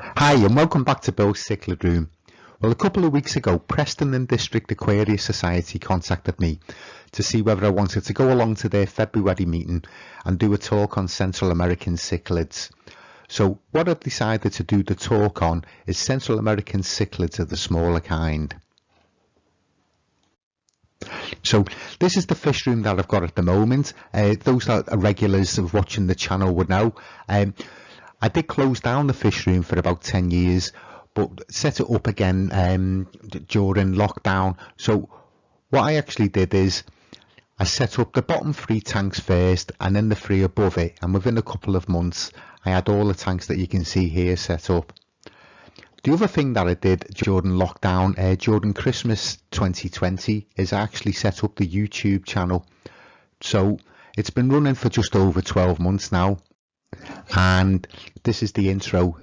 Hi and welcome back to Bill's Cichlid Room. Well, a couple of weeks ago, Preston and District Aquarius Society contacted me to see whether I wanted to go along to their February meeting and do a talk on Central American cichlids. So what I've decided to do the talk on is Central American cichlids of the smaller kind. So this is the fish room that I've got at the moment. Those that are regulars of watching the channel would know. I did close down the fish room for about 10 years, but set it up again during lockdown. So what I actually did is I set up the bottom 3 tanks first and then the 3 above it, and within a couple of months I had all the tanks that you can see here set up. The other thing that I did during lockdown, during Christmas 2020, is I actually set up the YouTube channel. So it's been running for just over 12 months now. And this is the intro.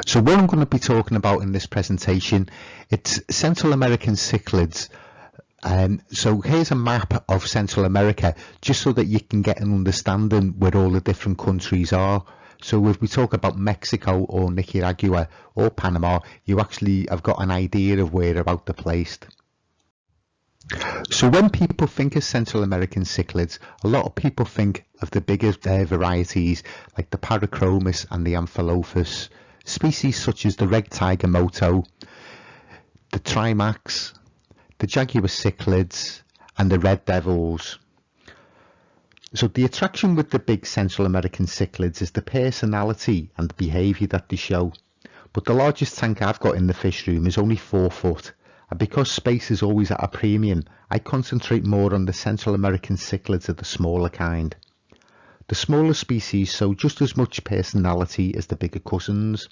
So what I'm going to be talking about in this presentation, it's Central American cichlids. So here's a map of Central America, just so that you can get an understanding where all the different countries are. So if we talk about Mexico or Nicaragua or Panama, you actually have got an idea of where about they're placed. So when people think of Central American cichlids, a lot of people think of the bigger varieties like the Parachromis and the Amphilophus, species such as the red tiger moto, the trimax, the jaguar cichlids and the red devils. So the attraction with the big Central American cichlids is the personality and the behaviour that they show. But the largest tank I've got in the fish room is only 4 foot, and because space is always at a premium, I concentrate more on the Central American cichlids of the smaller kind. The smaller species show just as much personality as the bigger cousins,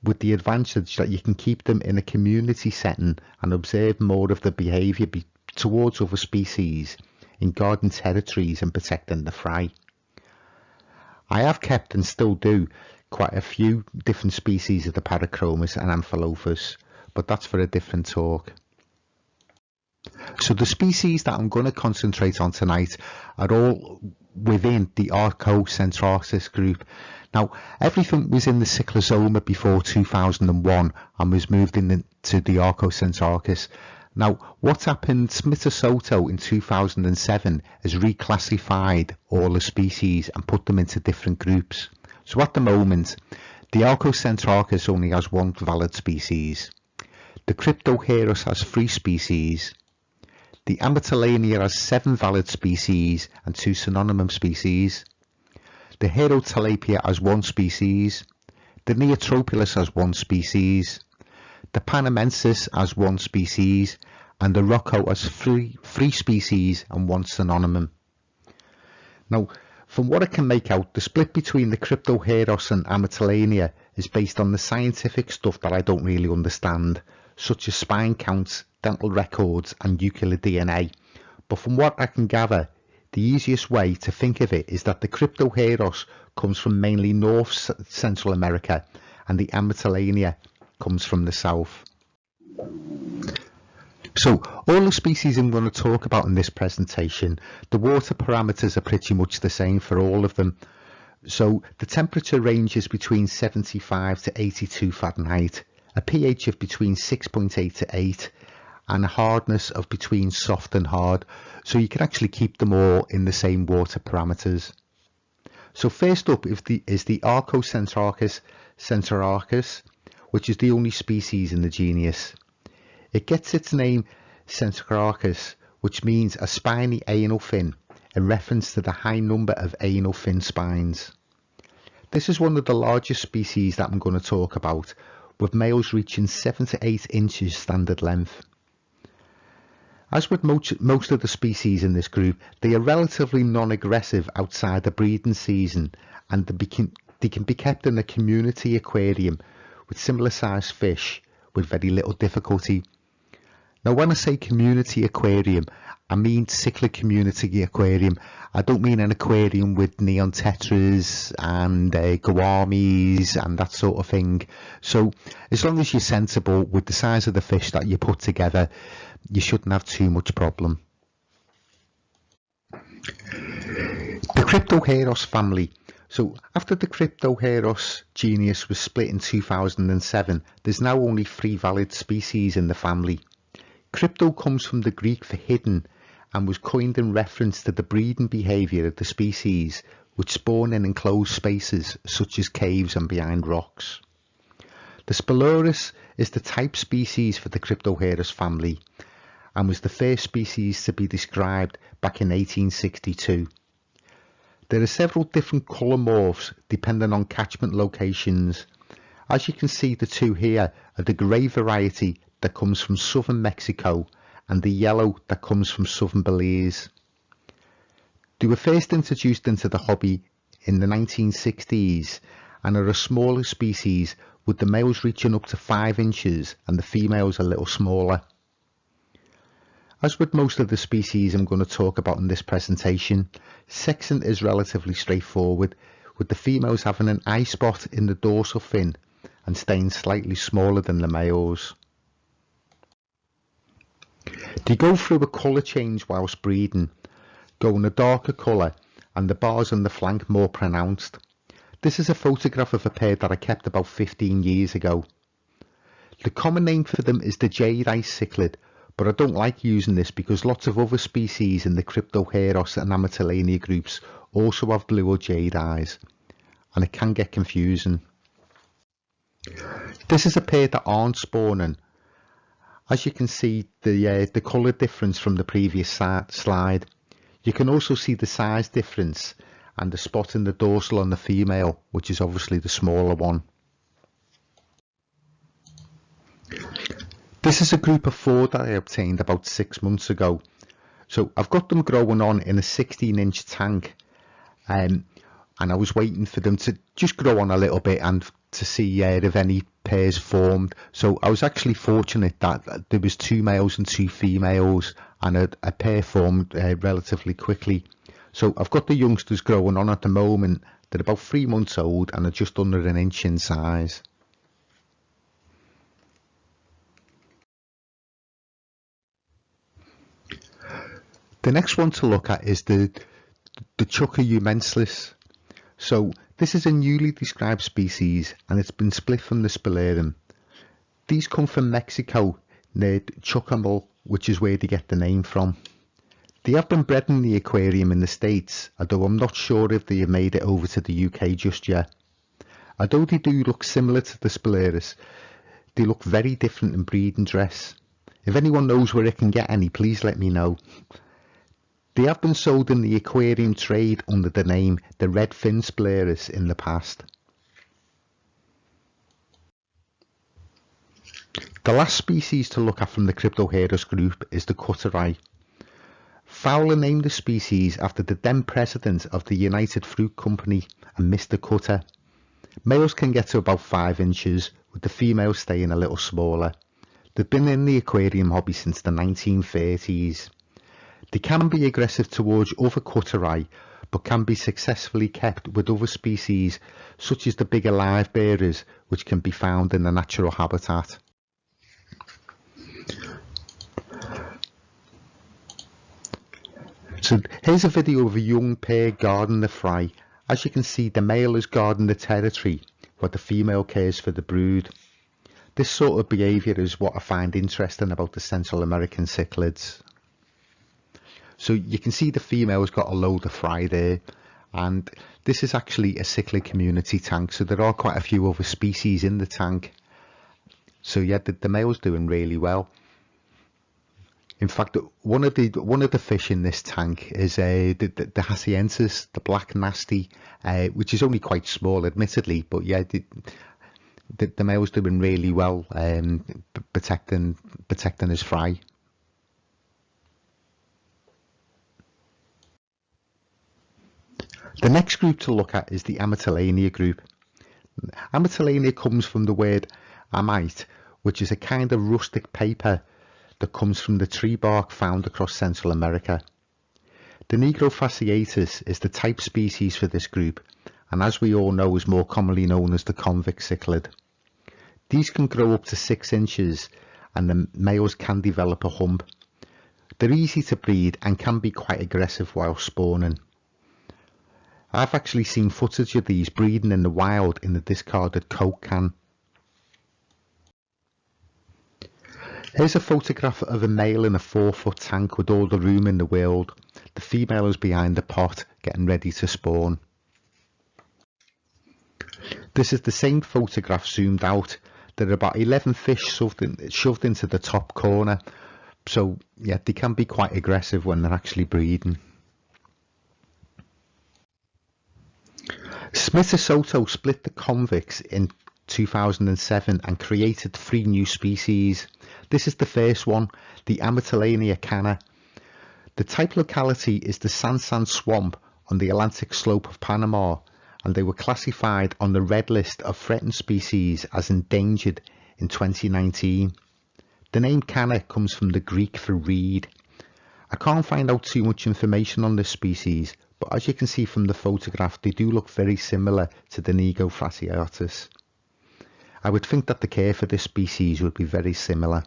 with the advantage that you can keep them in a community setting and observe more of the behaviour towards other species in garden territories and protecting the fry. I have kept and still do quite a few different species of the Parachromis and Amphilophus, but that's for a different talk. So the species that I'm going to concentrate on tonight are all within the Archocentrus group. Now, everything was in the Cyclosoma before 2001 and was moved into the Archocentrus. Now, what happened, Schmitter-Soto in 2007 has reclassified all the species and put them into different groups. So at the moment, the Archocentrus only has 1 valid species. The Cryptoheros has 3 species. The Amatitlania has 7 valid species and 2 synonym species. The Herotilapia has 1 species. The Neetroplus has 1 species. The Panamius has 1 species, and the Rocio has 3 species and 1 synonym. Now, from what I can make out, the split between the Cryptoheros and Amatitlania is based on the scientific stuff that I don't really understand, such as spine counts, dental records and nuclear DNA. But from what I can gather, the easiest way to think of it is that the Cryptoheros comes from mainly North Central America and the Amatitlania comes from the south. So all the species I'm going to talk about in this presentation, the water parameters are pretty much the same for all of them. So the temperature ranges between 75 to 82 Fahrenheit, a pH of between 6.8 to 8 and a hardness of between soft and hard, so you can actually keep them all in the same water parameters. So first up is the Archocentrus centrarchus, which is the only species in the genus. It gets its name centrarchus, which means a spiny anal fin, in reference to the high number of anal fin spines. This is one of the largest species that I'm going to talk about, with males reaching 7 to 8 inches standard length. As with most of the species in this group, they are relatively non-aggressive outside the breeding season, and they can be kept in a community aquarium with similar sized fish with very little difficulty. Now when I say community aquarium, I mean cichlid community aquarium. I don't mean an aquarium with neon tetras and gouramis and that sort of thing. So as long as you're sensible with the size of the fish that you put together, you shouldn't have too much problem. The Cryptoheros family. So after the Cryptoheros genus was split in 2007, there's now only 3 valid species in the family. Crypto comes from the Greek for hidden and was coined in reference to the breeding behaviour of the species, which spawn in enclosed spaces such as caves and behind rocks. The spilurus is the type species for the Cryptoheros family and was the first species to be described back in 1862. There are several different colour morphs depending on catchment locations. As you can see, the two here are the grey variety that comes from southern Mexico and the yellow that comes from southern Belize. They were first introduced into the hobby in the 1960s and are a smaller species, with the males reaching up to 5 inches and the females a little smaller. As with most of the species I'm going to talk about in this presentation, sexing is relatively straightforward, with the females having an eye spot in the dorsal fin and staying slightly smaller than the males. They go through a colour change whilst breeding, going a darker colour and the bars on the flank more pronounced. This is a photograph of a pair that I kept about 15 years ago. The common name for them is the jade-eye cichlid, but I don't like using this because lots of other species in the Cryptoheros and Amatitlania groups also have blue or jade eyes, and it can get confusing. This is a pair that aren't spawning. As you can see, the colour difference from the previous slide. You can also see the size difference and the spot in the dorsal on the female, which is obviously the smaller one. This is a group of 4 that I obtained about 6 months ago. So I've got them growing on in a 16-inch tank, and I was waiting for them to just grow on a little bit and to see if any pairs formed. So I was actually fortunate that there was 2 males and 2 females, and a pair formed relatively quickly. So I've got the youngsters growing on at the moment. They're about 3 months old and are just under 1 inch in size. The next one to look at is the Chucaumensis. So this is a newly described species and it's been split from the spilurus. These come from Mexico near Chucamel, which is where they get the name from. They have been bred in the aquarium in the States, although I'm not sure if they have made it over to the UK just yet. Although they do look similar to the spilurus, they look very different in breeding dress. If anyone knows where I can get any, please let me know. They have been sold in the aquarium trade under the name the red fin spilurus in the past. The last species to look at from the Cryptoheros group is the coatepeque. Fowler named the species after the then president of the United Fruit Company and Mr. Cutter. Males can get to about 5 inches, with the females staying a little smaller. They've been in the aquarium hobby since the 1930s. They can be aggressive towards other coatepeque, but can be successfully kept with other species such as the bigger live bearers, which can be found in the natural habitat. So here's a video of a young pair guarding the fry. As you can see, the male is guarding the territory while the female cares for the brood. This sort of behaviour is what I find interesting about the Central American cichlids. So you can see the female's got a load of fry there, and this is actually a cichlid community tank, so there are quite a few other species in the tank. So yeah, the male's doing really well. In fact, one of the fish in this tank is the Haciensis, the black nasty, which is only quite small, admittedly, but yeah, the male's doing really well, protecting his fry. The next group to look at is the Amatitlania group. Amatitlania comes from the word amite, which is a kind of rustic paper that comes from the tree bark found across Central America. The Nigrofasciatus is the type species for this group, and as we all know is more commonly known as the convex cichlid. These can grow up to 6 inches and the males can develop a hump. They're easy to breed and can be quite aggressive while spawning. I've actually seen footage of these breeding in the wild in the discarded Coke can. Here's a photograph of a male in a 4-foot tank with all the room in the world. The female is behind the pot getting ready to spawn. This is the same photograph zoomed out. There are about 11 fish shoved into the top corner, so yeah, they can be quite aggressive when they're actually breeding. Schmitter-Soto split the convicts in 2007 and created 3 new species. This is the first one, the Amatitlania kanna. The type locality is the sand swamp on the Atlantic slope of Panama, and they were classified on the red list of threatened species as endangered in 2019. The name kanna comes from the Greek for reed. I can't find out too much information on this species, but as you can see from the photograph, they do look very similar to the Nigrofasciatus. I would think that the care for this species would be very similar.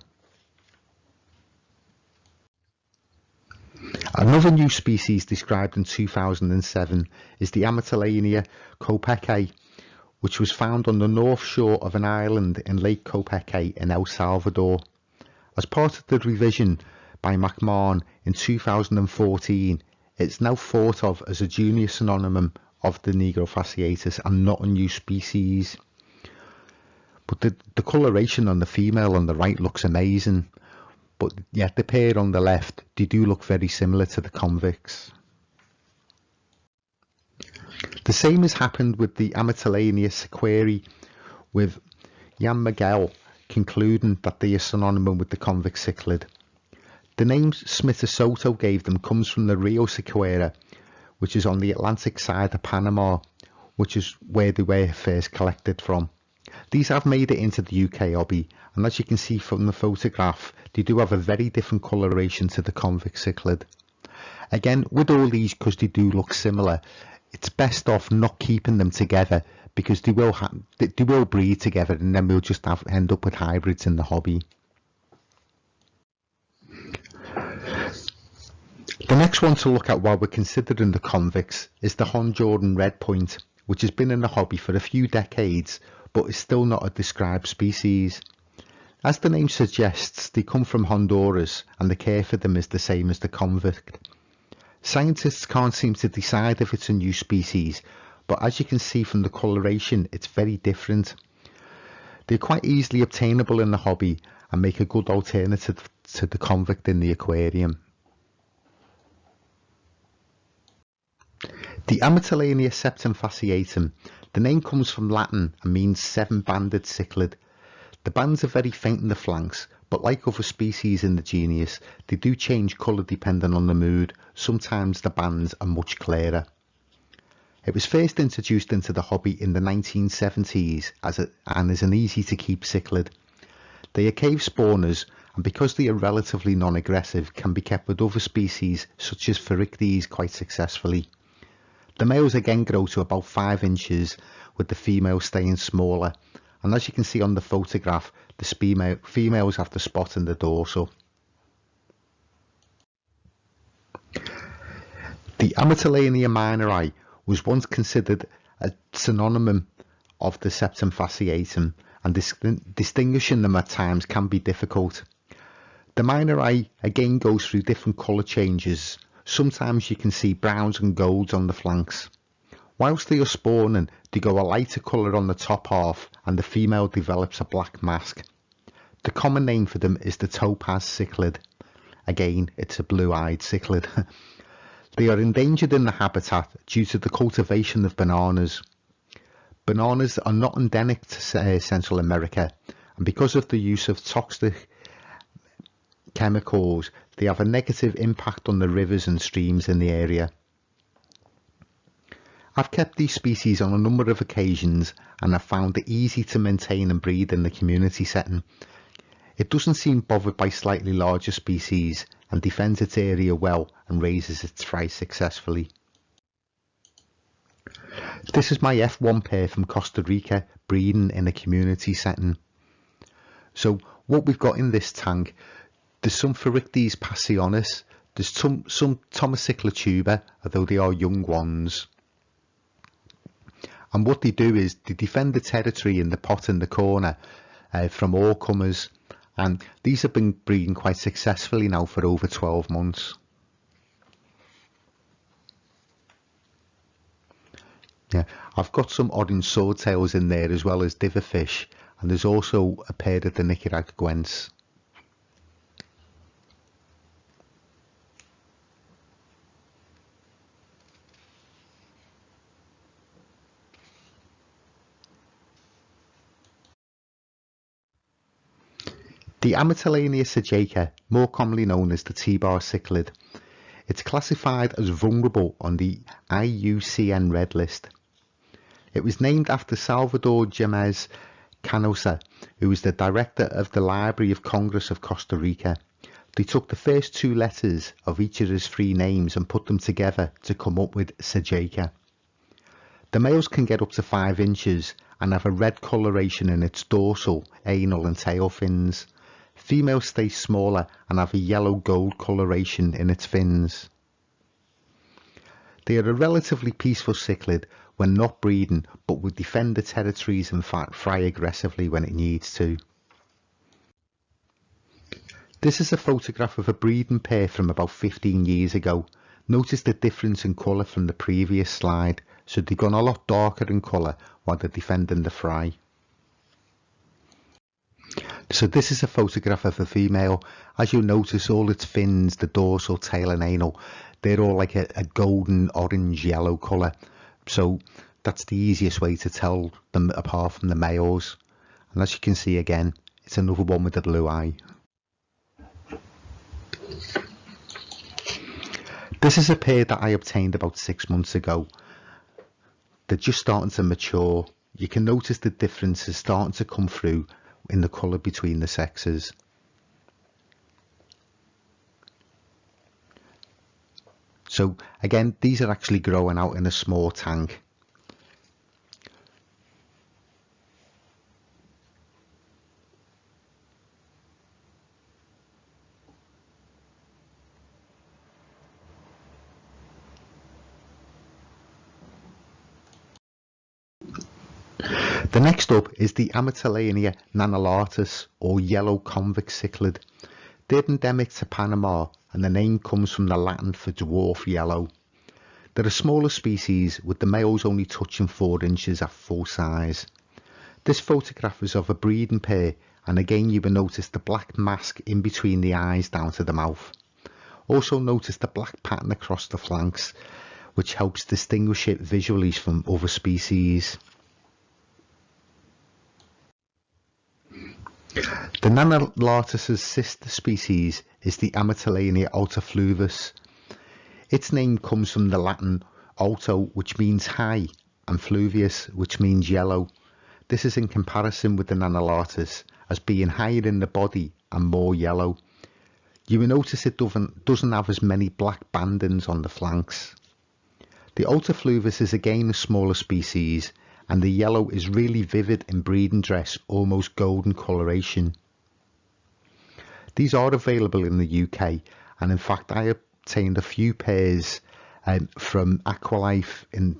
Another new species described in 2007 is the Amatitlania coatepeque, which was found on the north shore of an island in Lake Coatepeque in El Salvador. As part of the revision by McMahan in 2014, it's now thought of as a junior synonym of the Nigrofasciatus and not a new species. But the coloration on the female on the right looks amazing. But yet the pair on the left, they do look very similar to the convicts. The same has happened with the Amatitlania sequeri, with Jan Miguel concluding that they are synonymous with the convex cichlid. The name Schmitter-Soto gave them comes from the Rio sequera, which is on the Atlantic side of Panama, which is where they were first collected from. These have made it into the UK hobby, and as you can see from the photograph, they do have a very different coloration to the convex cichlid. Again, with all these, because they do look similar, it's best off not keeping them together, because they will breed together and then we'll just end up with hybrids in the hobby. The next one to look at while we're considering the convicts is the Honduran redpoint, which has been in the hobby for a few decades but is still not a described species. As the name suggests, they come from Honduras and the care for them is the same as the convict. Scientists can't seem to decide if it's a new species, but as you can see from the coloration, it's very different. They're quite easily obtainable in the hobby and make a good alternative to the convict in the aquarium. The Amatitlania septum fasciatum. The name comes from Latin and means 7-banded cichlid. The bands are very faint in the flanks, but like other species in the genus, they do change colour depending on the mood. Sometimes the bands are much clearer. It was first introduced into the hobby in the 1970s and is an easy to keep cichlid. They are cave spawners, and because they are relatively non-aggressive, can be kept with other species such as Pherectes quite successfully. The males again grow to about 5 inches, with the females staying smaller, and as you can see on the photograph, the females have the spot in the dorsal. The Amatitlania minori was once considered a synonym of the septum fasciatum, and distinguishing them at times can be difficult. The minori again goes through different colour changes. Sometimes you can see browns and golds on the flanks. Whilst they are spawning, they go a lighter colour on the top half and the female develops a black mask. The common name for them is the topaz cichlid. Again, it's a blue-eyed cichlid. They are endangered in the habitat due to the cultivation of bananas. Bananas are not endemic to Central America, and because of the use of toxic chemicals, they have a negative impact on the rivers and streams in the area. I've kept these species on a number of occasions and have found it easy to maintain and breed in the community setting. It doesn't seem bothered by slightly larger species and defends its area well and raises its fry successfully. This is my F1 pair from Costa Rica breeding in a community setting. So what we've got in this tank, there's some Phorictes passionis, there's some Tomociclotuber, although they are young ones. And what they do is they defend the territory in the pot in the corner from all comers, and these have been breeding quite successfully now for over 12 months. Yeah, I've got some orange swordtails in there as well as diverfish, and there's also a pair of the Nicaraguense. The Amatitlania sajaca, more commonly known as the T-bar cichlid. It's classified as vulnerable on the IUCN Red List. It was named after Salvador James Canosa, who was the director of the Library of Congress of Costa Rica. They took the first two letters of each of his three names and put them together to come up with sajaca. The males can get up to 5 inches and have a red coloration in its dorsal, anal and tail fins. Females stay smaller and have a yellow gold coloration in its fins. They are a relatively peaceful cichlid when not breeding, but will defend the territories and fry aggressively when it needs to. This is a photograph of a breeding pair from about 15 years ago. Notice the difference in colour from the previous slide, so they've gone a lot darker in colour while they're defending the fry. So this is a photograph of a female. As you'll notice, all its fins, the dorsal, tail and anal, they're all like a golden orange yellow colour. So that's the easiest way to tell them apart from the males. And as you can see again, it's another one with a blue eye. This is a pair that I obtained about 6 months ago. They're just starting to mature. You can notice the difference is starting to come through in the colour between the sexes. So again, these are actually growing out in a small tank. The next up is the Amatitlania nanulatus, or yellow convex cichlid. They're endemic to Panama, and the name comes from the Latin for dwarf yellow. They're a smaller species, with the males only touching 4 inches at full size. This photograph is of a breeding pair, and again you will notice the black mask in between the eyes down to the mouth. Also notice the black pattern across the flanks, which helps distinguish it visually from other species. The nanulatus's sister species is the Amatitlania altafluvus. Its name comes from the Latin alto, which means high, and fluvius, which means yellow. This is in comparison with the nanulatus as being higher in the body and more yellow. You will notice it doesn't have as many black bandings on the flanks. The altafluvus is again a smaller species, and the yellow is really vivid in breeding dress, almost golden coloration. These are available in the UK, and in fact I obtained a few pairs from Aqualife in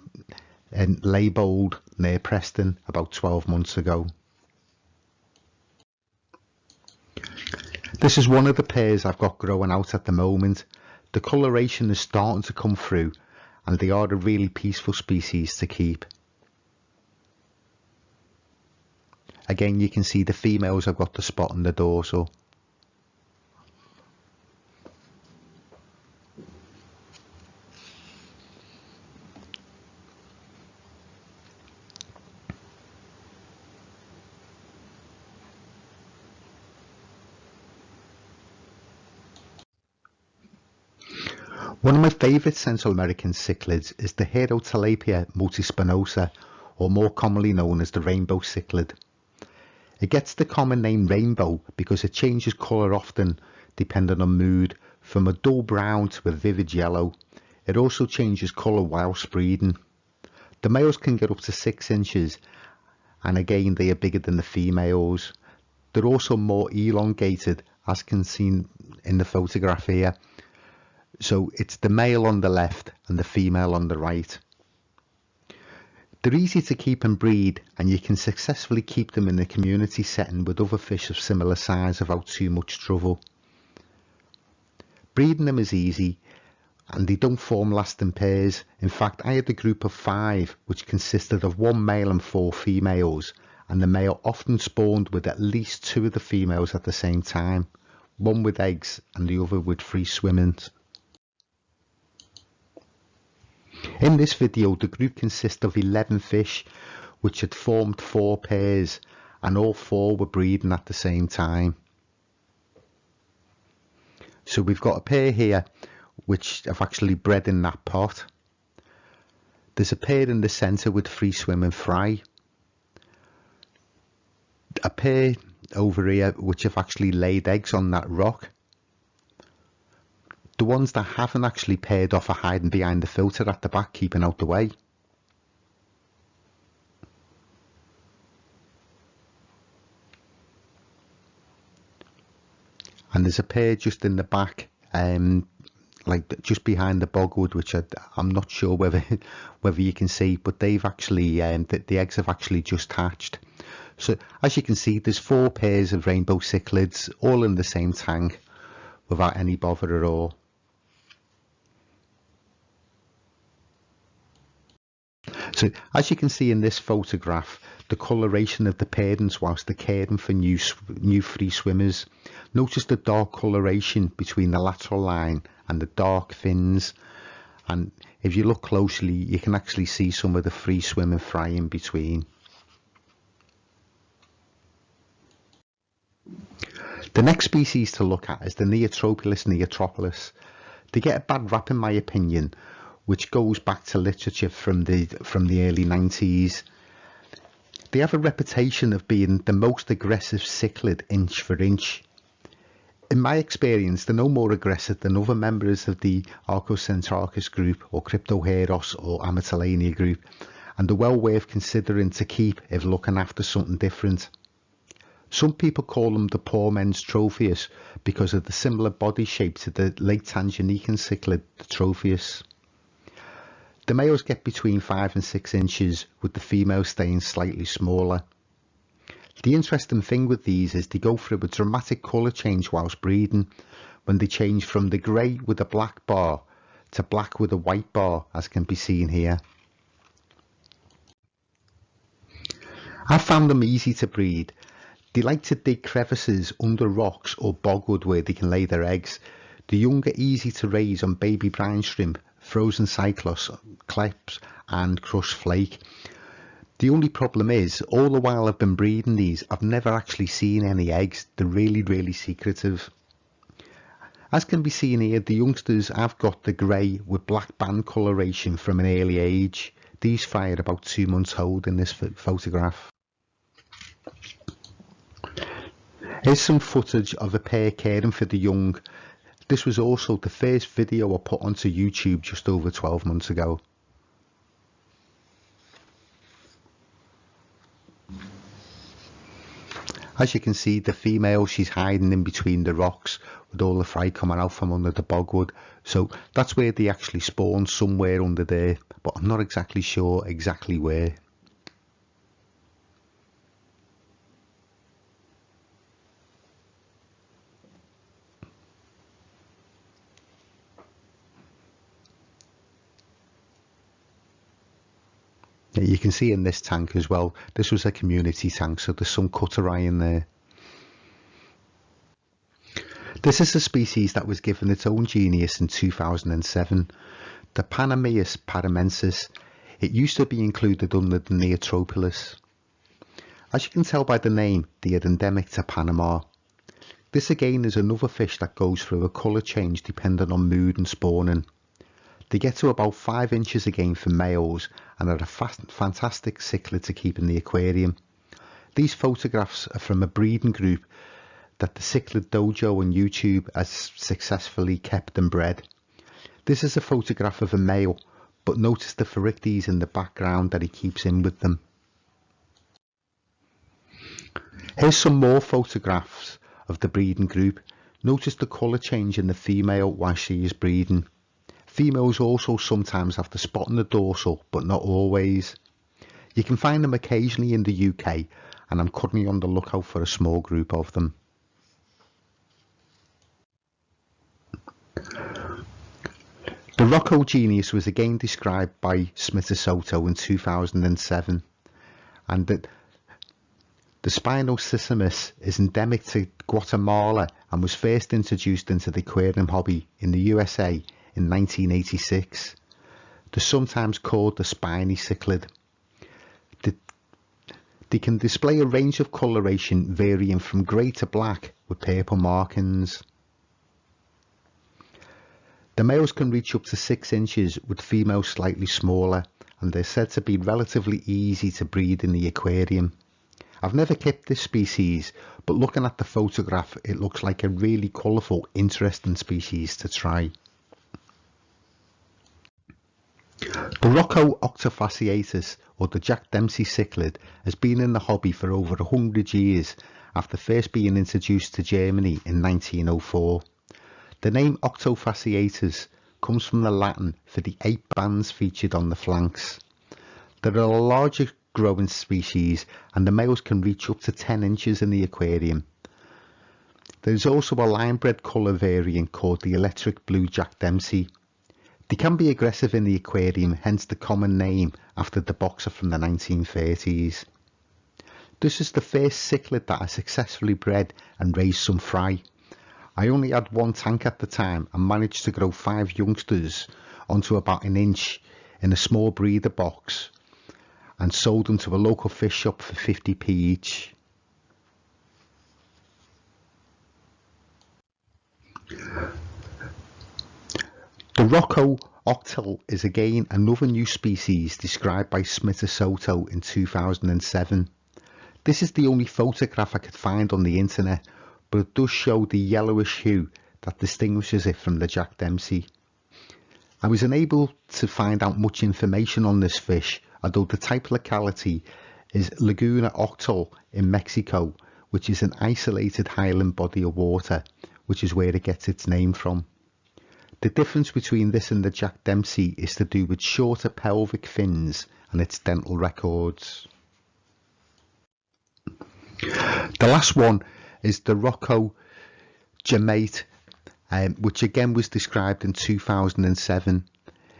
Leybold near Preston about 12 months ago. This is one of the pairs I've got growing out at the moment. The coloration is starting to come through, and they are a really peaceful species to keep. Again, you can see the females have got the spot on the dorsal. One of my favourite Central American cichlids is the Herotilapia multispinosa, or more commonly known as the rainbow cichlid. It gets the common name rainbow because it changes colour often depending on mood, from a dull brown to a vivid yellow. It also changes colour whilst breeding. The males can get up to 6 inches, and again they are bigger than the females. They're also more elongated, as can be seen in the photograph here. So it's the male on the left and the female on the right. They're easy to keep and breed, and you can successfully keep them in a community setting with other fish of similar size without too much trouble. Breeding them is easy, and they don't form lasting pairs. In fact, I had a group of 5 which consisted of 1 male and 4 females, and the male often spawned with at least 2 of the females at the same time, one with eggs and the other with free swimmings. In this video, the group consists of 11 fish which had formed 4 pairs, and all 4 were breeding at the same time. So we've got a pair here which have actually bred in that pot. There's a pair in the centre with free swimming fry. A pair over here which have actually laid eggs on that rock. The ones that haven't actually paired off are hiding behind the filter at the back, keeping out the way. And there's a pair just in the back, like just behind the bogwood, which I'm not sure whether you can see, but they've actually the eggs have actually just hatched. So as you can see, there's 4 pairs of rainbow cichlids all in the same tank without any bother at all. So as you can see in this photograph, the coloration of the parents whilst they're caring for new free swimmers. Notice the dark coloration between the lateral line and the dark fins, and if you look closely you can actually see some of the free swimming fry in between. The next species to look at is the Neetroplus. They get a bad rap in my opinion, which goes back to literature from the early 90s. They have a reputation of being the most aggressive cichlid inch for inch. In my experience, they're no more aggressive than other members of the Archocentrus group or Cryptoheros or Amatitlania group, and they're well worth considering to keep if looking after something different. Some people call them the poor men's Tropheus because of the similar body shape to the Lake Tanganyika cichlid, the Tropheus. The males get between 5 and 6 inches, with the females staying slightly smaller. The interesting thing with these is they go through a dramatic colour change whilst breeding, when they change from the grey with a black bar to black with a white bar, as can be seen here. I found them easy to breed. They like to dig crevices under rocks or bogwood where they can lay their eggs. The young are easy to raise on baby brine shrimp, frozen cyclos, kleps and crushed flake. The only problem is, all the while I've been breeding these, I've never actually seen any eggs. They're really secretive. As can be seen here, the youngsters have got the grey with black band coloration from an early age. These fry at about 2 months old in this photograph. Here's some footage of a pair caring for the young. This was also the first video I put onto YouTube just over 12 months ago. As you can see, the female, she's hiding in between the rocks with all the fry coming out from under the bogwood. So that's where they actually spawn, somewhere under there, but I'm not exactly sure exactly where. You can see in this tank as well, this was a community tank, so there's some cuttery in there. This is a species that was given its own genus in 2007, the Panamius paramensis. It used to be included under the Neetroplus. As you can tell by the name, they are endemic to Panama. This again is another fish that goes through a colour change depending on mood and spawning. They get to about 5 inches again for males and are a fantastic cichlid to keep in the aquarium. These photographs are from a breeding group that the Cichlid Dojo on YouTube has successfully kept and bred. This is a photograph of a male, but notice the pharictes in the background that he keeps in with them. Here's some more photographs of the breeding group. Notice the colour change in the female while she is breeding. Females also sometimes have the spot in the dorsal, but not always. You can find them occasionally in the UK, and I'm currently on the lookout for a small group of them. The Rocio genus was again described by Schmitter-Soto in 2007, and that the Spinosissimus is endemic to Guatemala and was first introduced into the aquarium hobby in the USA in 1986. They're sometimes called the spiny cichlid. They can display a range of coloration varying from grey to black with purple markings. The males can reach up to 6 inches, with females slightly smaller, and they're said to be relatively easy to breed in the aquarium. I've never kept this species, but looking at the photograph it looks like a really colourful, interesting species to try. The Rocio octofasciatus, or the Jack Dempsey cichlid, has been in the hobby for over 100 years, after first being introduced to Germany in 1904. The name octofasciatus comes from the Latin for the 8 bands featured on the flanks. There are a larger growing species, and the males can reach up to 10 inches in the aquarium. There is also a line-bred colour variant called the electric blue Jack Dempsey. They can be aggressive in the aquarium, hence the common name after the boxer from the 1930s. This is the first cichlid that I successfully bred and raised some fry. I only had 1 tank at the time and managed to grow 5 youngsters onto about 1 inch in a small breeder box and sold them to a local fish shop for 50p each. The Rocio octal is again another new species described by Schmitter-Soto in 2007. This is the only photograph I could find on the internet, but it does show the yellowish hue that distinguishes it from the Jack Dempsey. I was unable to find out much information on this fish, although the type locality is Laguna Octal in Mexico, which is an isolated highland body of water, which is where it gets its name from. The difference between this and the Jack Dempsey is to do with shorter pelvic fins and its dental records. The last one is the Rocio gemate, which again was described in 2007.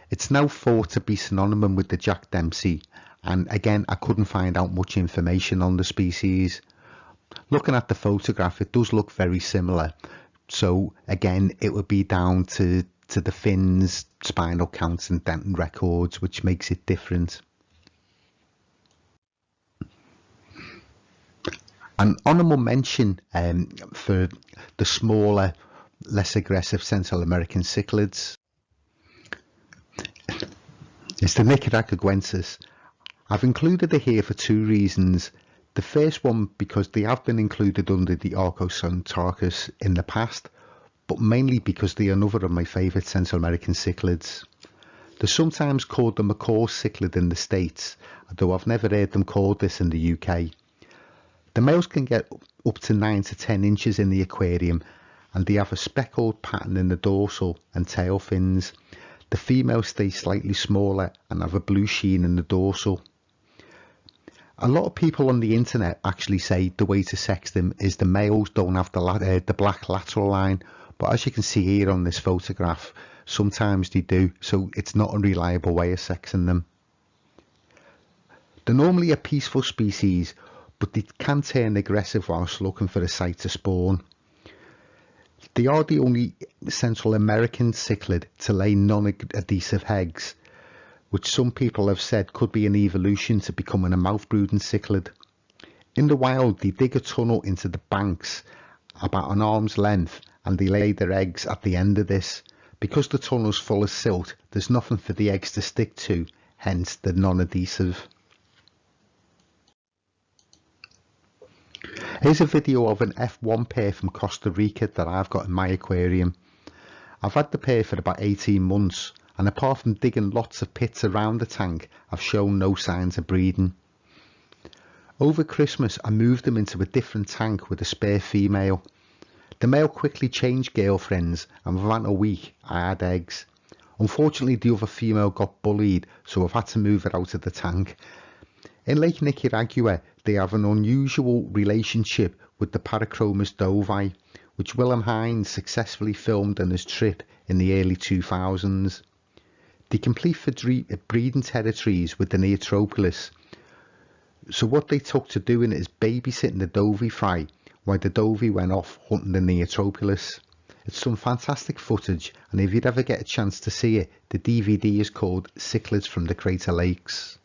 It's now thought to be synonym with the Jack Dempsey, and again I couldn't find out much information on the species. Looking at the photograph it does look very similar, so again it would be down to the fins, spinal counts and dental records which makes it different. An honourable mention for the smaller, less aggressive Central American cichlids is the Nicaraguensis. I've included it here for 2 reasons. The first one because they have been included under the Archocentrus in the past, but mainly because they are another of my favourite Central American cichlids. They're sometimes called the macaw cichlid in the States, though I've never heard them called this in the UK. The males can get up to 9 to 10 inches in the aquarium, and they have a speckled pattern in the dorsal and tail fins. The females stay slightly smaller and have a blue sheen in the dorsal. A lot of people on the internet actually say the way to sex them is the males don't have the black lateral line, but as you can see here on this photograph, sometimes they do, so it's not a reliable way of sexing them. They're normally a peaceful species, but they can turn aggressive whilst looking for a site to spawn. They are the only Central American cichlid to lay non-adhesive eggs, which some people have said could be an evolution to becoming a mouth-brooding cichlid. In the wild, they dig a tunnel into the banks about an arm's length and they lay their eggs at the end of this. Because the tunnel's full of silt, there's nothing for the eggs to stick to, hence the non-adhesive. Here's a video of an F1 pair from Costa Rica that I've got in my aquarium. I've had the pair for about 18 months and apart from digging lots of pits around the tank, I've shown no signs of breeding. Over Christmas I moved them into a different tank with a spare female. The male quickly changed girlfriends and within a week I had eggs. Unfortunately the other female got bullied, so I've had to move her out of the tank. In Lake Nicaragua they have an unusual relationship with the Parachromis dovi, which William Hines successfully filmed on his trip in the early 2000s. They compete for breeding territories with the Neetroplus, so what they took to doing it is babysitting the dovey fry while the dovey went off hunting the Neetroplus. It's some fantastic footage, and if you'd ever get a chance to see it, the DVD is called Cichlids from the Crater Lakes.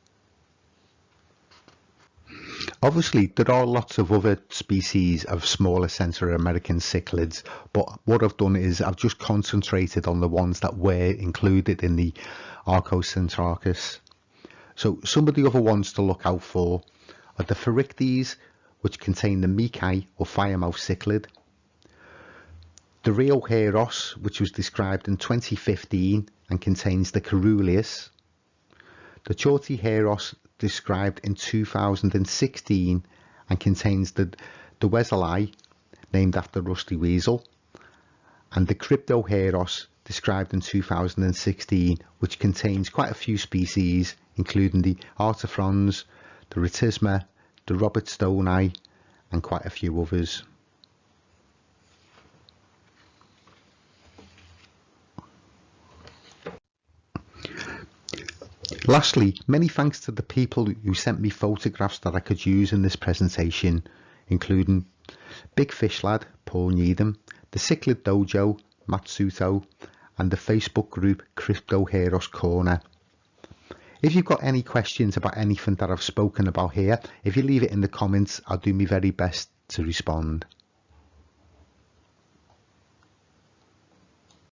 Obviously there are lots of other species of smaller Central American cichlids, but what I've done is I've just concentrated on the ones that were included in the Archocentrus. So some of the other ones to look out for are the Phryctes, which contain the Mikai or firemouth cichlid, the Cryptoheros, which was described in 2015 and contains the Caruleus, the Cryptoheros described in 2016 and contains the Weaseli, named after Rusty Weasel, and the Cryptoheros described in 2016, which contains quite a few species including the Artifrons, the Retisma, the Robertstonii and quite a few others. Lastly, many thanks to the people who sent me photographs that I could use in this presentation, including Big Fish Lad, Paul Needham, the Cichlid Dojo, Matsuto, and the Facebook group Cryptoheros Corner. If you've got any questions about anything that I've spoken about here, if you leave it in the comments, I'll do my very best to respond.